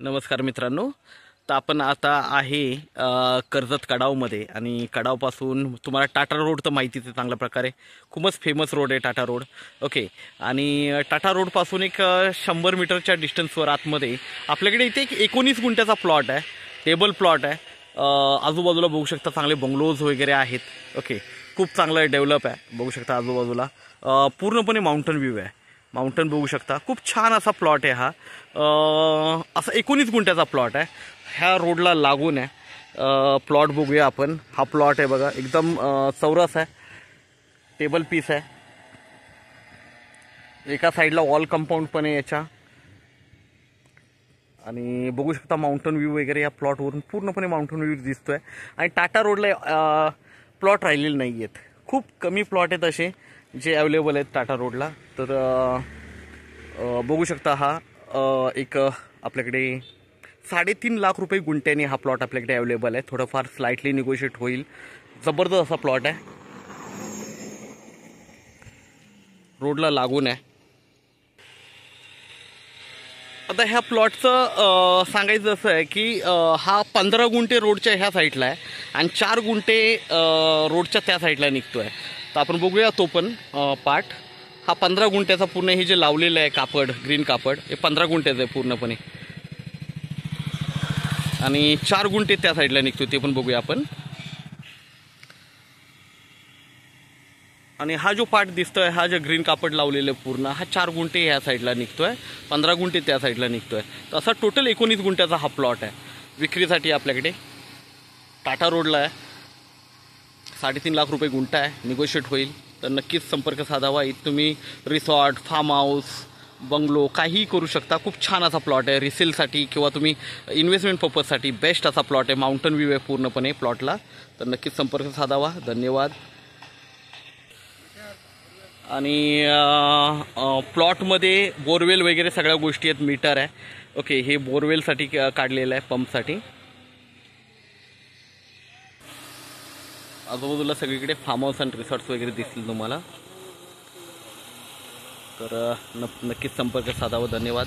नमस्कार मित्रांनो. तर आपण आता आहे कर्जत कडावमध्ये आणि कडावपासून तुम्हाला टाटा रोड तर माहितीच आहे चांगल्या प्रकारे. खूपच फेमस रोड आहे टाटा रोड. ओके. आणि टाटा रोडपासून एक 100 मीटरच्या डिस्टन्सवर आतमध्ये आपल्याकडे इथे एक 19 गुंठ्याचा प्लॉट आहे. टेबल प्लॉट आहे. आजूबाजूला बघू शकता चांगले बंगलोज वगैरे आहेत. ओके. खूप चांगलं डेव्हलप आहे. बघू शकता आजूबाजूला पूर्णपणे माउंटन व्ह्यू आहे. माउंटन बघू शकता. खूप छान असा प्लॉट आहे हा. असा 19 गुंठ्याचा प्लॉट आहे. ह्या रोडला लागून आहे. प्लॉट बघूया आपण. हा प्लॉट आहे बघा, एकदम चौरस आहे. टेबल पीस आहे. एका साईडला वॉल कंपाऊंड पण आहे याच्या. आणि बघू शकता माउंटन व्ह्यू वगैरे या प्लॉटवरून पूर्णपणे माउंटन व्ह्यू दिसतोय. आणि टाटा रोडला प्लॉट राहिलेले नाही आहेत. खूप कमी प्लॉट आहेत असे जे अवेलेबल आहेत टाटा रोडला. तर बघू शकता हा एक आपल्याकडे 3.5 लाख रुपये गुंठ्याने हा प्लॉट आपल्याकडे अवेलेबल आहे. थोडंफार स्लाइटली निगोशिएट होईल. जबरदस्त असा प्लॉट आहे. रोडला लागून आहे. आता ह्या प्लॉटचं सांगायचं असं आहे की हा 15 गुंठे रोडच्या ह्या साईडला आहे आणि 4 गुंठे रोडच्या त्या साईडला निघतो आहे. तर आपण बघूया तो पण पार्ट. हा 15 गुंठ्याचा पूर्ण हे जे लावलेलं आहे कापड, ग्रीन कापड, हे 15 गुंठ्याचं आहे पूर्णपणे. आणि 4 गुंठे त्या साईडला निघतो ते पण बघूया आपण. आणि हा जो पार्ट दिसतोय, हा जो ग्रीन कापड लावलेलं पूर्ण, हा 4 गुंठे ह्या साईडला निघतोय, 15 गुंठे त्या साईडला निघतोय. तर असा टोटल 19 गुंठ्याचा हा प्लॉट आहे. विक्रीसाठी आपल्याकडे टाटा रोडला आहे. 3.5 लाख रुपये गुंठा आहे. निगोशिएट होईल. तर नक्कीच संपर्क साधावा. इथं तुम्ही रिसॉर्ट, फार्म हाऊस, बंगलो काहीही करू शकता. खूप छान असा प्लॉट आहे. रिसेलसाठी किंवा तुम्ही इन्व्हेस्टमेंट पर्पजसाठी बेस्ट असा प्लॉट आहे. माउंटन व्ह्यू आहे पूर्णपणे प्लॉटला. तर नक्कीच संपर्क साधावा. धन्यवाद. आणि प्लॉटमध्ये बोरवेल वगैरे सगळ्या गोष्टी आहेत. मीटर आहे. ओके. हे बोरवेलसाठी काढलेलं आहे, पंपसाठी. आजूबाजूला सगळीकडे फार्म हाऊस आणि रिसॉर्ट्स वगैरे दिसतील तुम्हाला. तर नक्कीच संपर्क साधावा. धन्यवाद.